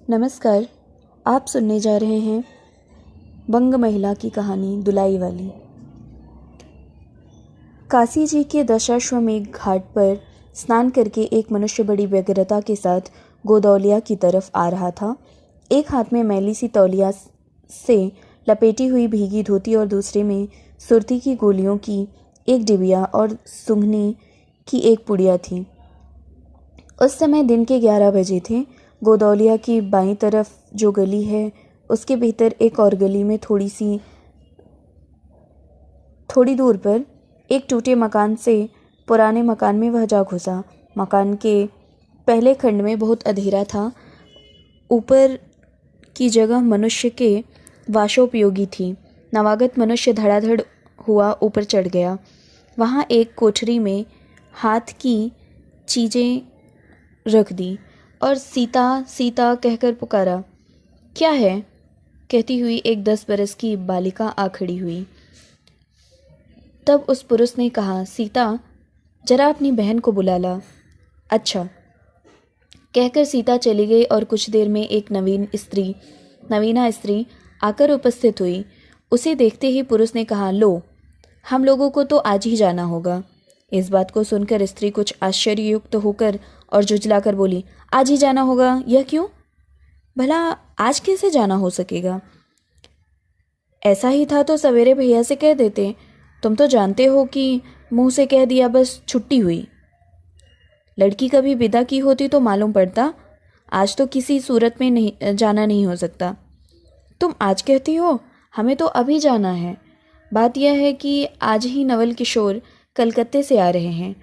नमस्कार। आप सुनने जा रहे हैं बंग महिला की कहानी दुलाई वाली। काशी जी के दशाश्वमेध घाट पर स्नान करके एक मनुष्य बड़ी व्यग्रता के साथ गोदौलिया की तरफ आ रहा था। एक हाथ में मैली सी तौलिया से लपेटी हुई भीगी धोती और दूसरे में सुरती की गोलियों की एक डिबिया और सूंघनी की एक पुड़िया थी। उस समय दिन के 11 बजे थे। गोदौलिया की बाईं तरफ जो गली है उसके भीतर एक और गली में थोड़ी दूर पर एक टूटे मकान से पुराने मकान में वह जा घुसा। मकान के पहले खंड में बहुत अंधेरा था। ऊपर की जगह मनुष्य के वासोपयोगी थी। नवागत मनुष्य धड़ाधड़ हुआ ऊपर चढ़ गया। वहाँ एक कोठरी में हाथ की चीज़ें रख दी और सीता सीता कहकर पुकारा। क्या है? कहती हुई एक 10 बरस की बालिका आ खड़ी हुई। तब उस पुरुष ने कहा, सीता, जरा अपनी बहन को बुला ला। अच्छा, कहकर सीता चली गई और कुछ देर में एक नवीना स्त्री आकर उपस्थित हुई। उसे देखते ही पुरुष ने कहा, लो, हम लोगों को तो आज ही जाना होगा। इस बात को सुनकर स्त्री कुछ आश्चर्ययुक्त होकर और जुझलाकर बोली, आज ही जाना होगा? यह क्यों? भला आज कैसे जाना हो सकेगा? ऐसा ही था तो सवेरे भैया से कह देते। तुम तो जानते हो कि मुंह से कह दिया बस छुट्टी हुई। लड़की कभी विदा की होती तो मालूम पड़ता। आज तो किसी सूरत में जाना नहीं हो सकता। तुम आज कहती हो, हमें तो अभी जाना है। बात यह है कि आज ही नवल किशोर कलकत्ते से आ रहे हैं।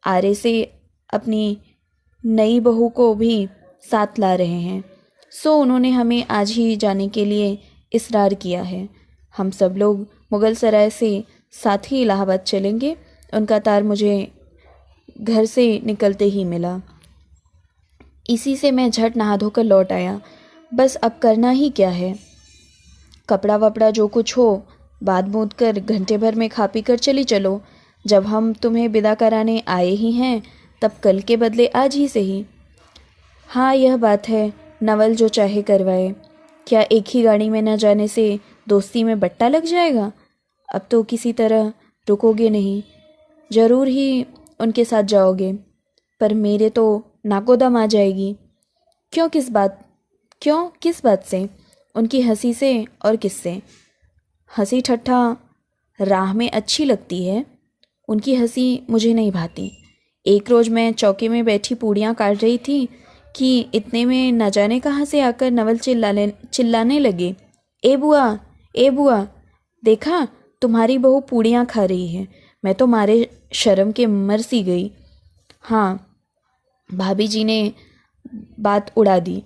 आरे से अपनी नई बहू को भी साथ ला रहे हैं। सो उन्होंने हमें आज ही जाने के लिए इसरार किया है। हम सब लोग मुगल सराय से साथ ही इलाहाबाद चलेंगे। उनका तार मुझे घर से निकलते ही मिला। इसी से मैं झट नहा धोकर लौट आया। बस अब करना ही क्या है? कपड़ा वपड़ा जो कुछ हो बांध बूंद कर घंटे भर में खा पी कर चली चलो। जब हम तुम्हें विदा कराने आए ही हैं तब कल के बदले आज ही से ही। हाँ, यह बात है, नवल जो चाहे करवाए। क्या एक ही गाड़ी में न जाने से दोस्ती में बट्टा लग जाएगा? अब तो किसी तरह रुकोगे नहीं, जरूर ही उनके साथ जाओगे। पर मेरे तो नाकोदम आ जाएगी। क्यों किस बात से? उनकी हंसी से और किससे? हंसी ठट्ठा राह में अच्छी लगती है, उनकी हंसी मुझे नहीं भाती। एक रोज़ मैं चौके में बैठी पूड़ियाँ काट रही थी कि इतने में न जाने कहाँ से आकर नवल चिल्लाने लगे, ए बुआ, देखा तुम्हारी बहू पूड़ियाँ खा रही है। मैं तो मारे शर्म के मर सी गई। हाँ, भाभी जी ने बात उड़ा दी।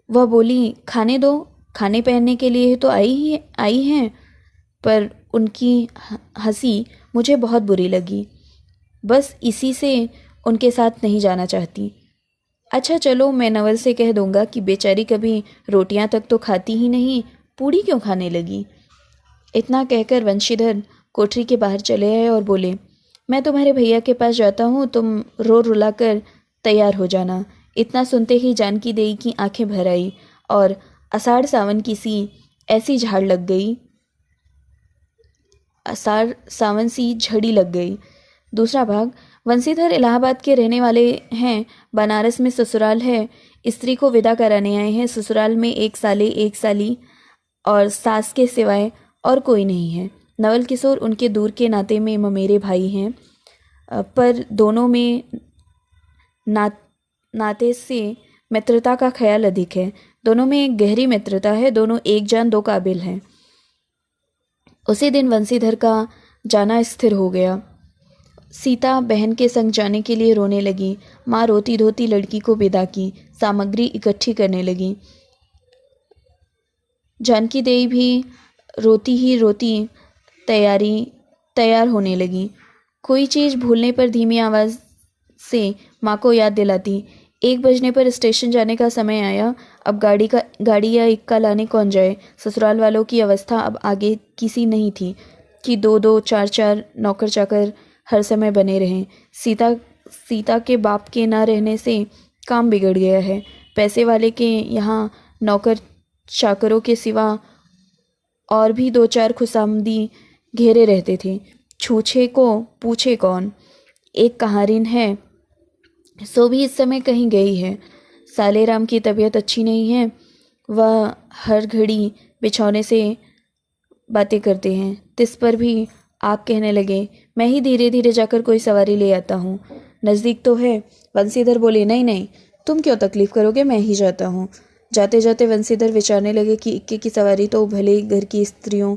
वह बोली, खाने दो, खाने पहनने के लिए तो आई हैं। पर उनकी हंसी मुझे बहुत बुरी लगी। बस इसी से उनके साथ नहीं जाना चाहती। अच्छा चलो, मैं नवल से कह दूंगा कि बेचारी कभी रोटियां तक तो खाती ही नहीं, पूड़ी क्यों खाने लगी। इतना कहकर वंशीधर कोठरी के बाहर चले आए और बोले, मैं तुम्हारे भैया के पास जाता हूँ, तुम रो रुला कर तैयार हो जाना। इतना सुनते ही जानकी देई की आंखें भर आई और आषाढ़ सावन की सी ऐसी झाड़ लग गई, आषाढ़ सावन सी झड़ी लग गई। दूसरा भाग। वंशीधर इलाहाबाद के रहने वाले हैं। बनारस में ससुराल है। स्त्री को विदा कराने आए हैं। ससुराल में एक साले एक साली और सास के सिवाय और कोई नहीं है। नवल किशोर उनके दूर के नाते में ममेरे भाई हैं, पर दोनों में नाते से मित्रता का ख्याल अधिक है। दोनों में एक गहरी मित्रता है। दोनों एक जान दो काबिल हैं। उसी दिन वंशीधर का जाना स्थिर हो गया। सीता बहन के संग जाने के लिए रोने लगी। माँ रोती धोती लड़की को विदा की, सामग्री इकट्ठी करने लगी। जानकी देई भी रोती ही रोती तैयार होने लगी। कोई चीज़ भूलने पर धीमी आवाज़ से माँ को याद दिलाती। 1 बजने पर स्टेशन जाने का समय आया। अब गाड़ी या इक्का लाने कौन जाए। ससुराल वालों की अवस्था अब आगे किसी नहीं थी कि 2-2 4-4 नौकर चाकर हर समय बने रहें। सीता के बाप के न रहने से काम बिगड़ गया है। पैसे वाले के यहाँ नौकर चाकरों के सिवा और भी 2-4 खुशामदी घेरे रहते थे। छूछे को पूछे कौन। एक कहारिन है, सो भी इस समय कहीं गई है। साले राम की तबीयत अच्छी नहीं है, वह हर घड़ी बिछौने से बातें करते हैं। तिस पर भी आप कहने लगे, मैं ही धीरे धीरे जाकर कोई सवारी ले आता हूँ, नज़दीक तो है। वंशीधर बोले, नहीं नहीं, तुम क्यों तकलीफ़ करोगे, मैं ही जाता हूँ। जाते जाते वंशीधर विचारने लगे कि इक्के की सवारी तो भले ही घर की स्त्रियों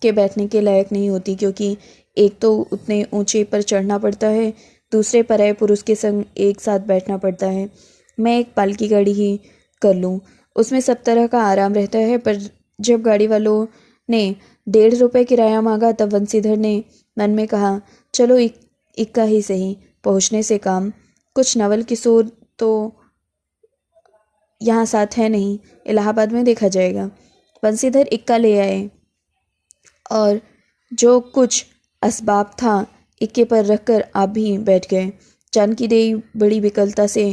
के बैठने के लायक नहीं होती, क्योंकि एक तो उतने ऊंचे पर चढ़ना पड़ता है, दूसरे पराये पुरुष के संग एक साथ बैठना पड़ता है। मैं एक पालकी गाड़ी ही कर लूँ, उसमें सब तरह का आराम रहता है। पर जब गाड़ी वालों ने 1.5 रुपये किराया मांगा, तब वंशीधर ने मन में कहा, चलो इक्का ही सही, पहुँचने से काम। कुछ नवल किशोर तो यहाँ साथ है नहीं, इलाहाबाद में देखा जाएगा। वंशीधर इक्का ले आए और जो कुछ असबाब था इक्के पर रखकर आप भी बैठ गए। जानकी देवी बड़ी विकलता से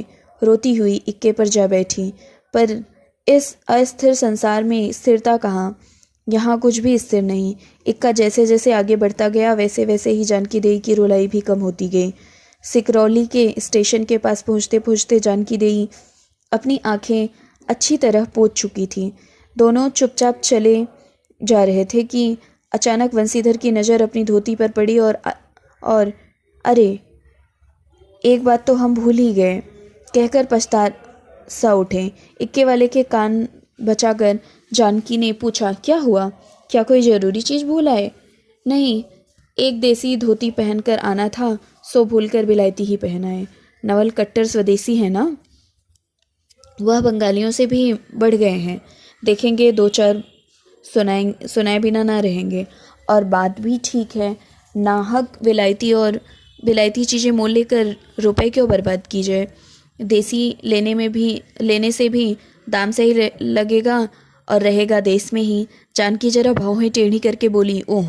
रोती हुई इक्के पर जा बैठी। पर इस अस्थिर संसार में स्थिरता कहाँ, यहाँ कुछ भी स्थिर नहीं। इक्का जैसे जैसे आगे बढ़ता गया, वैसे वैसे ही जानकी देवी की रुलाई भी कम होती गई। सिकरौली के स्टेशन के पास पहुँचते पहुँचते जानकी देवी अपनी आंखें अच्छी तरह पोंछ चुकी थी। दोनों चुपचाप चले जा रहे थे कि अचानक वंशीधर की नज़र अपनी धोती पर पड़ी और अरे, एक बात तो हम भूल ही गए, कहकर पछता सा उठे। इक्के वाले के कान बचाकर जानकी ने पूछा, क्या हुआ, क्या कोई ज़रूरी चीज़ भूल आए? नहीं, एक देसी धोती पहनकर आना था, सो भूलकर बिलायती ही पहना है। नवल कट्टर स्वदेशी है ना, वह बंगालियों से भी बढ़ गए हैं। देखेंगे 2-4 सुनाए बिना ना रहेंगे। और बात भी ठीक है, नाहक विलायती चीज़ें मोल लेकर रुपए क्यों बर्बाद की जाए। देसी लेने से भी दाम सही लगेगा और रहेगा देश में ही। जानकी जरा भौहें टेढ़ी करके बोली, ओह,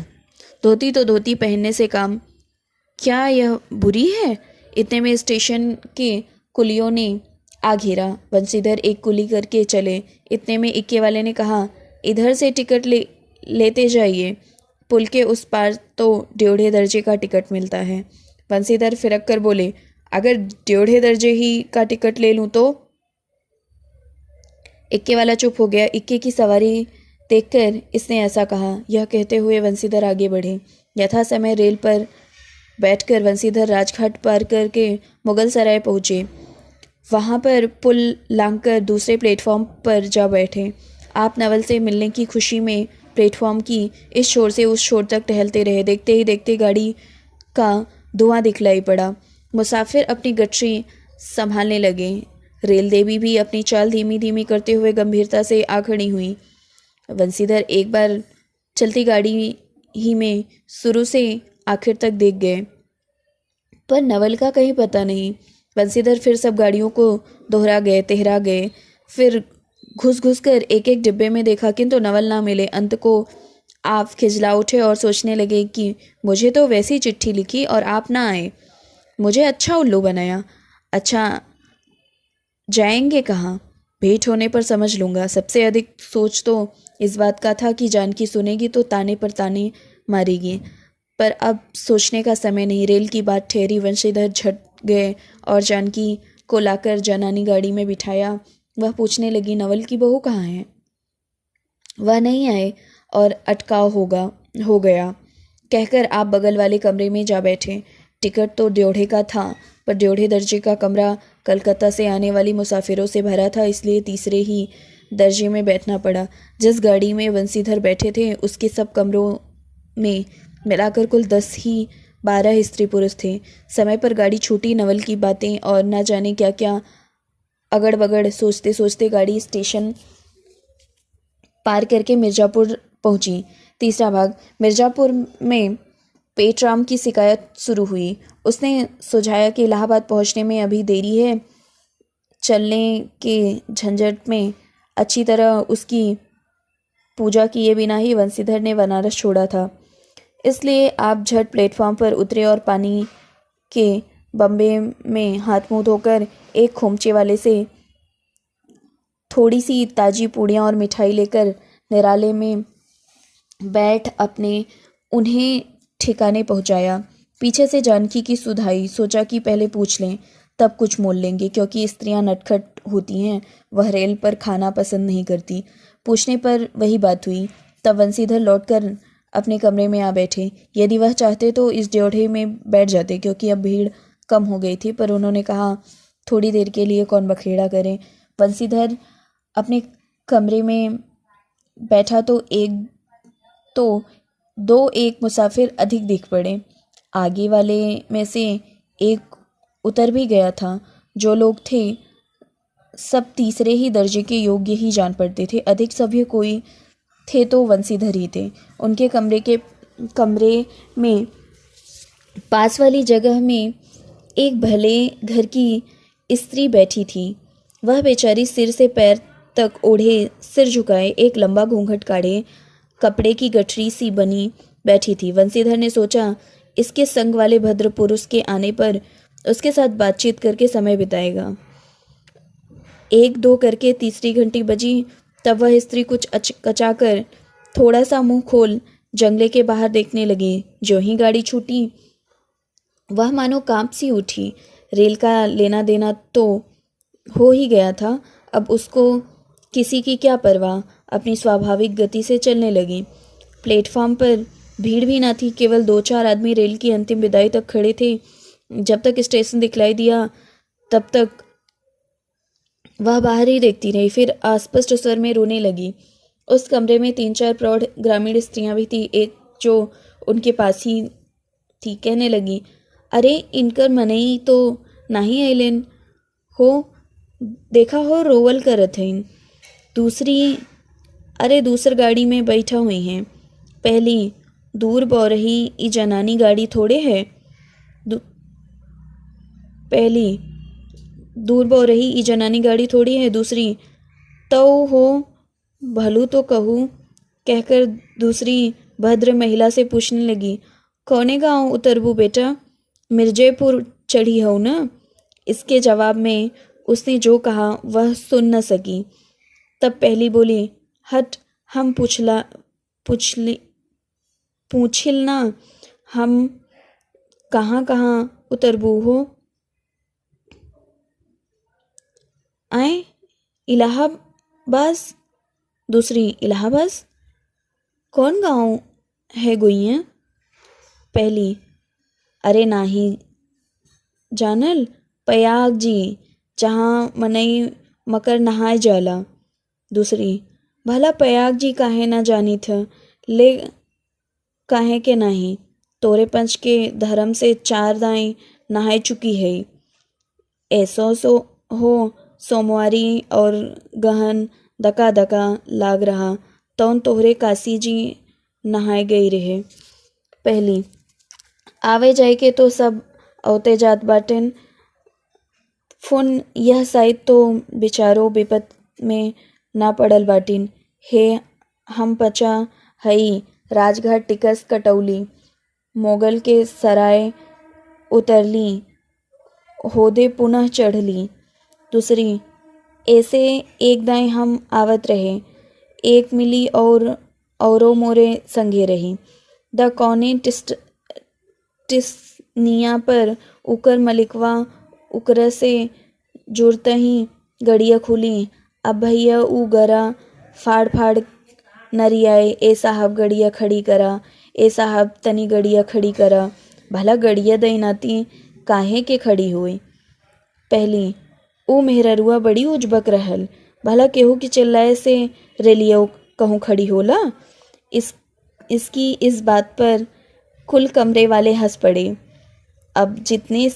धोती तो धोती पहनने से काम, क्या यह बुरी है? इतने में स्टेशन के कुलियों ने आ घेरा। वंशीधर एक कुली करके चले। इतने में इक्के वाले ने कहा, इधर से टिकट लेते जाइए, पुल के उस पार तो 1.5 दर्जे का टिकट मिलता है। वंशीधर फिरक कर बोले, अगर 1.5 दर्जे ही का टिकट ले लूँ तो? इक्के वाला चुप हो गया। इक्के की सवारी देखकर इसने ऐसा कहा। यह कहते हुए वंशीधर आगे बढ़े। यथा समय रेल पर बैठकर वंशीधर राजघाट पार करके मुगल सराय पहुँचे। वहाँ पर पुल लांघकर दूसरे प्लेटफॉर्म पर जा बैठे। आप नवल से मिलने की खुशी में प्लेटफॉर्म की इस छोर से उस छोर तक टहलते रहे। देखते ही देखते गाड़ी का धुआं दिखलाई पड़ा। मुसाफिर अपनी गठरी संभालने लगे। रेल देवी भी अपनी चाल धीमी धीमी करते हुए गंभीरता से आ खड़ी हुई। वंशीधर एक बार चलती गाड़ी ही में शुरू से आखिर तक देख गए, पर नवल का कहीं पता नहीं। वंशीधर फिर सब गाड़ियों को तेहरा गए, फिर घुस कर एक एक डिब्बे में देखा, किंतु नवल ना मिले। अंत को आप खिजला उठे और सोचने लगे कि मुझे तो वैसी चिट्ठी लिखी और आप ना आए, मुझे अच्छा उल्लू बनाया। अच्छा, जाएंगे कहाँ? भेंट होने पर समझ लूँगा। सबसे अधिक सोच तो इस बात का था कि जानकी सुनेगी तो ताने पर ताने मारेगी, पर अब सोचने का समय नहीं। रेल की बात ठहरी। वंशीधर झट गए और जानकी को लाकर जनानी गाड़ी में बिठाया। वह पूछने लगी, नवल की बहू कहाँ है? वह नहीं आए और अटकाव हो गया, कहकर आप बगल वाले कमरे में जा बैठे। टिकट तो 1.5 का था, पर 1.5 दर्जे का कमरा कलकत्ता से आने वाली मुसाफिरों से भरा था, इसलिए तीसरे ही दर्जे में बैठना पड़ा। जिस गाड़ी में वंशीधर बैठे थे उसके सब कमरों में मिलाकर कुल 10 ही 12 स्त्री पुरुष थे। समय पर गाड़ी छूटी। नवल की बातें और न जाने क्या क्या अगड़ बगड़ सोचते सोचते गाड़ी स्टेशन पार करके मिर्ज़ापुर पहुंची। तीसरा भाग। मिर्ज़ापुर में पेटराम की शिकायत शुरू हुई। उसने सुझाया कि इलाहाबाद पहुंचने में अभी देरी है। चलने के झंझट में अच्छी तरह उसकी पूजा किए बिना ही वंशीधर ने बनारस छोड़ा था, इसलिए आप झट प्लेटफॉर्म पर उतरे और पानी के बम्बे में हाथ मुंह धोकर एक खोमचे वाले से थोड़ी सी ताजी पूड़ियाँ और मिठाई लेकर निराले में बैठ अपने उन्हें ठिकाने पहुंचाया। पीछे से जानकी की सुधाई, सोचा कि पहले पूछ लें तब कुछ मोल लेंगे, क्योंकि स्त्रियां नटखट होती हैं, वह रेल पर खाना पसंद नहीं करती। पूछने पर वही बात हुई। तब बंसीधर लौटकर अपने कमरे में आ बैठे। यदि वह चाहते तो इस ड्योढ़े में बैठ जाते, क्योंकि अब भीड़ कम हो गई थी, पर उन्होंने कहा थोड़ी देर के लिए कौन बखेड़ा करे। बंसीधर अपने कमरे में बैठा तो दो एक मुसाफिर अधिक दिख पड़े। आगे वाले में से एक उतर भी गया था। जो लोग थे सब तीसरे ही दर्जे के योग्य ही जान पड़ते थे। अधिक सभ्य कोई थे तो बंसीधर ही थे। उनके कमरे में पास वाली जगह में एक भले घर की स्त्री बैठी थी। वह बेचारी सिर से पैर तक ओढ़े, सिर झुकाए, एक लंबा घूंघट काढ़े, कपड़े की गठरी सी बनी बैठी थी। बंसीधर ने सोचा इसके संग वाले भद्र पुरुष के आने पर उसके साथ बातचीत करके समय बिताएगा। एक दो करके तीसरी घंटी बजी। तब वह स्त्री कुछ अचकचाकर थोड़ा सा मुंह खोल जंगले के बाहर देखने लगी। जो ही गाड़ी छूटी वह मानो कांप सी उठी। रेल का लेना देना तो हो ही गया था, अब उसको किसी की क्या परवाह, अपनी स्वाभाविक गति से चलने लगी। प्लेटफॉर्म पर भीड़ भी ना थी, केवल दो चार आदमी रेल की अंतिम विदाई तक खड़े थे। जब तक स्टेशन दिखलाई दिया तब तक वह बाहर ही देखती रही, फिर अस्पष्ट स्वर में रोने लगी। उस कमरे में तीन चार प्रौढ़ ग्रामीण स्त्रियां भी थी। एक जो उनके पास ही थी कहने लगी, अरे इनकर मनई तो नहीं आइलेन हो, देखा हो रोवल करत हईन। दूसरी, अरे दूसर गाड़ी में बैठा हुई हैं। पहली, दूर बौरही ई जनानी गाड़ी थोड़े है। पहली, दूर बौरही ई जनानी गाड़ी थोड़ी है। दूसरी, तो हो भलू तो कहूँ, कहकर दूसरी भद्र महिला से पूछने लगी, कौने गांव उतरबू बेटा, मिर्जेपुर चढ़ी हो ना। इसके जवाब में उसने जो कहा वह सुन न सकी। तब पहली बोली, हट, हम पूछिल ना, हम कहाँ कहाँ उतरबू हो। आए इलाहाबाद। दूसरी, इलाहाबाद कौन गांव है गुइया। पहली, अरे नाही जानल, प्रयाग जी, जहाँ मनई मकर नहाय जाला। दूसरी, भला प्रयाग जी काहे ना जानी थ, ले काहे के नहीं, तोरे पंच के धर्म से चार दाई नहाय चुकी है। ऐसो सो हो सोमवारी और गहन दका दका लाग रहा, तौन तोहरे काशी जी नहाए गई रहे। पहली, आवे जाए के तो सब औते जात बाटेन, फोन यह साइड तो बेचारो विपत में ना पड़ल बाटिन। हे हम पचा हई राजघाट टिकस कटौली, मोगल के सराय उतरली, होदे पुनः चढ़ली। दूसरी, ऐसे एक दाएं हम आवत रहे, एक मिली औरो मोरे संगे रही। द कौने टिसनिया पर उकर मलिकवा उकर से जुड़त ही गड़िया खुली। अब भैया ऊ गरा फाड़ फाड़ नरियाए, ए साहब गड़िया खड़ी करा, ए साहब तनी गड़िया खड़ी करा। भला गड़िया दई नाती काहे के खड़ी हुई। पहली, ऊ मेहररुआ बड़ी उजबक रहल, भला केहू की चिल्लाए से रेलियो कहूँ खड़ी होला। इसकी इस बात पर कुल कमरे वाले हंस पड़े। अब जितने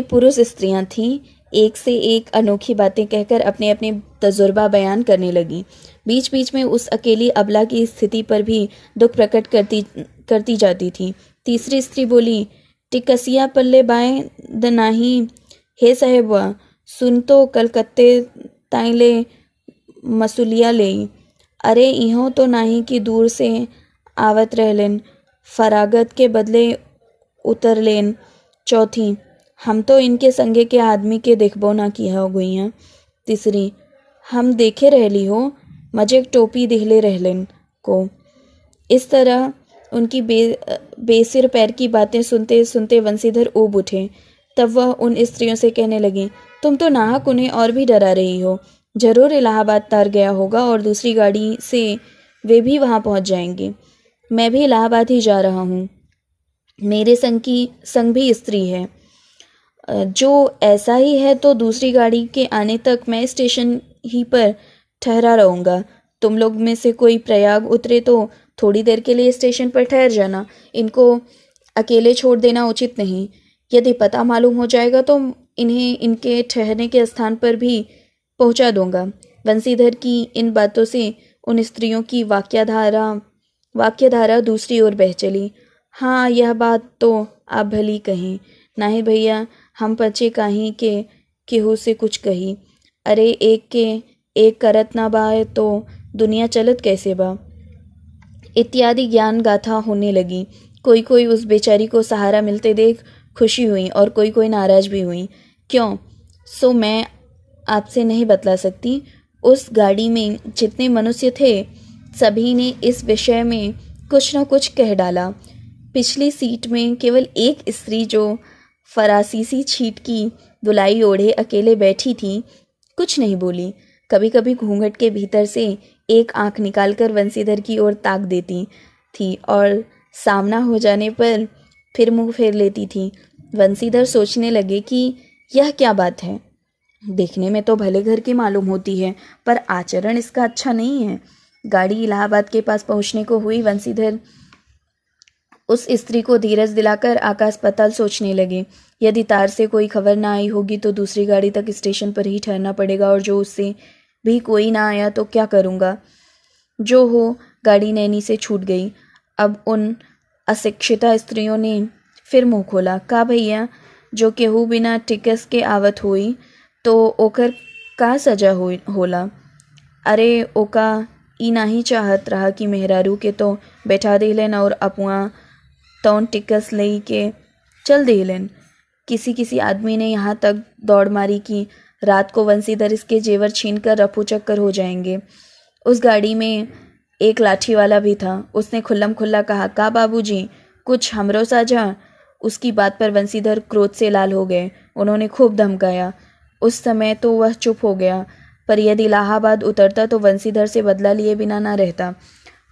पुरुष स्त्रियां थीं, एक से एक अनोखी बातें कहकर अपने अपने तजुर्बा बयान करने लगी। बीच बीच में उस अकेली अबला की स्थिति पर भी दुख प्रकट करती जाती थी। तीसरी स्त्री बोली, टिकसिया पल्ले बाएं द नाही, हे साहेबवा, सुन तो कलकत्ते ताइले मसूलिया ले, अरे इहों तो नाही कि दूर से आवत रहलन, फरागत के बदले उतर लेन। चौथी, हम तो इनके संगे के आदमी के देखबो ना किया हो गई हैं। तीसरी, हम देखे रहली हो, मजे टोपी दिखले रहलन को। इस तरह उनकी बेसिर पैर की बातें सुनते सुनते वंशीधर ऊब उठे। तब वह उन स्त्रियों से कहने लगी, तुम तो नाहक उन्हें और भी डरा रही हो। जरूर इलाहाबाद तार गया होगा और दूसरी गाड़ी से वे भी वहां पहुंच जाएंगे। मैं भी इलाहाबाद ही जा रहा हूँ। मेरे संग भी स्त्री है। जो ऐसा ही है तो दूसरी गाड़ी के आने तक मैं स्टेशन ही पर ठहरा रहूँगा। तुम लोग में से कोई प्रयाग उतरे तो थोड़ी देर के लिए स्टेशन पर ठहर जाना। इनको अकेले छोड़ देना उचित नहीं। यदि पता मालूम हो जाएगा तो इन्हें इनके ठहरने के स्थान पर भी पहुंचा दूंगा। वंशीधर की इन बातों से उन स्त्रियों की वाक्यधारा दूसरी ओर बह चली। हाँ, यह बात तो आप भली कही। नाही भैया, हम पचे काहीं के केहू से कुछ कही। अरे एक के एक करत ना बाए तो दुनिया चलत कैसे बा, इत्यादि ज्ञान गाथा होने लगी। कोई कोई उस बेचारी को सहारा मिलते देख खुशी हुई और कोई कोई नाराज भी हुई। क्यों, सो मैं आपसे नहीं बतला सकती। उस गाड़ी में जितने मनुष्य थे सभी ने इस विषय में कुछ न कुछ कह डाला। पिछली सीट में केवल एक स्त्री जो फरासीसी छीट की दुलाई ओढ़े अकेले बैठी थी, कुछ नहीं बोली। कभी कभी घूंघट के भीतर से एक आंख निकालकर वंशीधर की ओर ताक देती थी और सामना हो जाने पर फिर मुंह फेर लेती थी। वंशीधर सोचने लगे कि यह क्या बात है। देखने में तो भले घर की मालूम होती है, पर आचरण इसका अच्छा नहीं है। गाड़ी इलाहाबाद के पास पहुंचने को हुई। वंशीधर उस स्त्री को धीरज दिलाकर आकाश पाताल सोचने लगे। यदि तार से कोई खबर ना आई होगी तो दूसरी गाड़ी तक स्टेशन पर ही ठहरना पड़ेगा, और जो उससे भी कोई ना आया तो क्या करूँगा। जो हो, गाड़ी नैनी से छूट गई। अब उन अशिक्षिता स्त्रियों ने फिर मुंह खोला। का भैया, जो केहू बिना टिकस के आवत हुई तो ओकर का सजा होला। अरे ओका ई नहीं चाहत रहा कि मेहरारू के तो बैठा देलन और अपुआ तौन टिकस लई के चल देलन। किसी किसी आदमी ने यहाँ तक दौड़ मारी कि रात को वंशीधर इसके जेवर छीन कर रफू चक्कर हो जाएंगे। उस गाड़ी में एक लाठी वाला भी था। उसने खुल्लम खुल्ला कहा, का बाबूजी, कुछ हमरो साझा। उसकी बात पर वंशीधर क्रोध से लाल हो गए। उन्होंने खूब धमकाया। उस समय तो वह चुप हो गया, पर यदि इलाहाबाद उतरता तो वंशीधर से बदला लिए बिना ना रहता।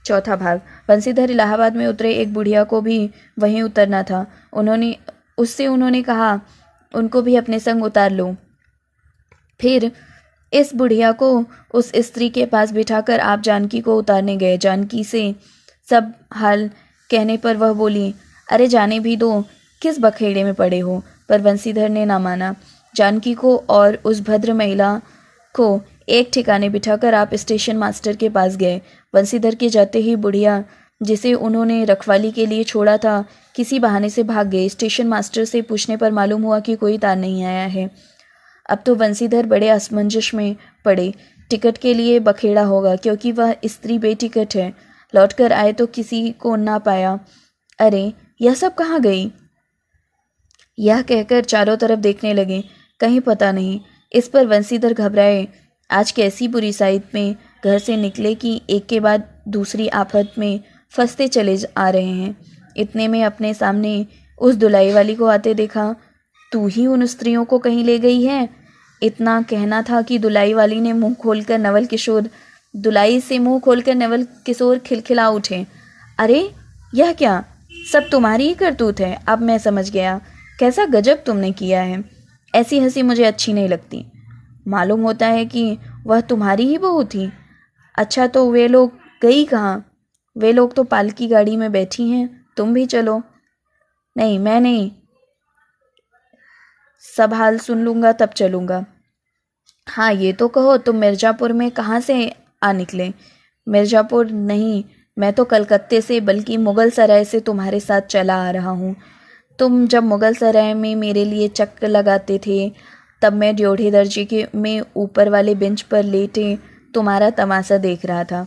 चौथा भाग। वंशीधर इलाहाबाद में उतरे। एक बुढ़िया को भी वहीं उतरना था। उन्होंने कहा, उनको भी अपने संग उतार लो। फिर इस बुढ़िया को उस स्त्री के पास बिठाकर आप जानकी को उतारने गए। जानकी से सब हाल कहने पर वह बोली, अरे जाने भी दो, किस बखेड़े में पड़े हो। पर वंशीधर ने ना माना। जानकी को और उस भद्र महिला को एक ठिकाने बिठाकर आप स्टेशन मास्टर के पास गए। वंशीधर के जाते ही बुढ़िया, जिसे उन्होंने रखवाली के लिए छोड़ा था, किसी बहाने से भाग गई। स्टेशन मास्टर से पूछने पर मालूम हुआ कि कोई तार नहीं आया है। अब तो वंशीधर बड़े असमंजस में पड़े। टिकट के लिए बखेड़ा होगा, क्योंकि वह स्त्री बेटिकट है। लौट कर आए तो किसी को ना पाया। अरे यह सब कहाँ गई। यह कहकर चारों तरफ देखने लगे, कहीं पता नहीं। इस पर वंशीधर घबराए। आज कैसी बुरी साइड में घर से निकले कि एक के बाद दूसरी आफत में फंसते चले आ रहे हैं। इतने में अपने सामने उस दुलाई वाली को आते देखा। तू ही उन स्त्रियों को कहीं ले गई है। इतना कहना था कि दुलाई से मुंह खोलकर नवल किशोर खिलखिला उठे। अरे यह क्या, सब तुम्हारी ही करतूत है। अब मैं समझ गया, कैसा गजब तुमने किया है। ऐसी हंसी मुझे अच्छी नहीं लगती। मालूम होता है कि वह तुम्हारी ही बहू थी। अच्छा, तो वे लोग गई कहाँ। वे लोग तो पालकी गाड़ी में बैठी हैं, तुम भी चलो। नहीं, मैं नहीं, सब हाल सुन लूँगा तब चलूँगा। हाँ ये तो कहो, तुम मिर्ज़ापुर में कहाँ से आ निकले। मिर्ज़ापुर नहीं, मैं तो कलकत्ते से, बल्कि मुग़ल सराय से तुम्हारे साथ चला आ रहा हूँ। तुम जब मुग़ल सराय में मेरे लिए चक्कर लगाते थे तब मैं ड्योढ़े दर्जे के में ऊपर वाले बेंच पर लेटे तुम्हारा तमाशा देख रहा था।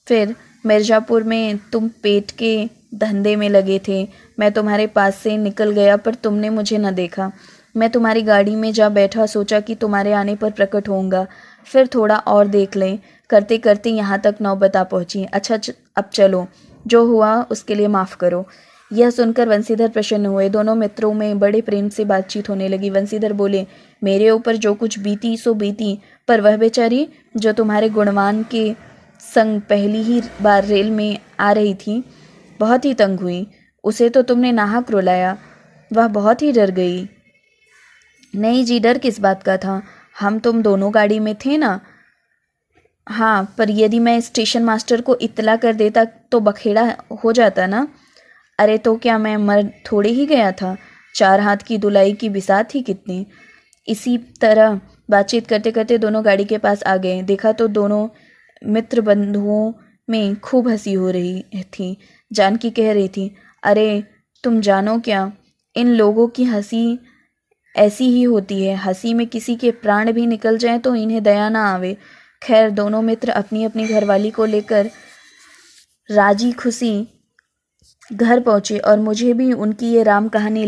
फिर मिर्ज़ापुर में तुम पेट के धंधे में लगे थे। मैं तुम्हारे पास से निकल गया पर तुमने मुझे न देखा। मैं तुम्हारी गाड़ी में जा बैठा, सोचा कि तुम्हारे आने पर प्रकट होऊंगा, फिर थोड़ा और देख लें। करते करते यहाँ तक नौबत आ पहुँची। अच्छा अब चलो, जो हुआ उसके लिए माफ़ करो। यह सुनकर वंशीधर प्रसन्न हुए। दोनों मित्रों में बड़े प्रेम से बातचीत होने लगी। वंशीधर बोले, मेरे ऊपर जो कुछ बीती सो बीती, पर वह बेचारी जो तुम्हारे गुणवान के संग पहली ही बार रेल में आ रही थी, बहुत ही तंग हुई। उसे तो तुमने नाहक रुलाया, वह बहुत ही डर गई। नहीं जी, डर किस बात का था, हम तुम दोनों गाड़ी में थे ना। हाँ, पर यदि मैं स्टेशन मास्टर को इत्तला कर देता तो बखेड़ा हो जाता ना। अरे तो क्या मैं मर थोड़े ही गया था, 4 हाथ की दुलाई की बिसात ही कितनी। इसी तरह बातचीत करते करते दोनों गाड़ी के पास आ गए। देखा तो दोनों मित्र बंधुओं में खूब हंसी हो रही थी। जानकी कह रही थी, अरे तुम जानो क्या, इन लोगों की हंसी ऐसी ही होती है। हंसी में किसी के प्राण भी निकल जाएं तो इन्हें दया ना आवे। खैर, दोनों मित्र अपनी अपनी घरवाली को लेकर राजी खुशी घर पहुंचे और मुझे भी उनकी ये राम कहानी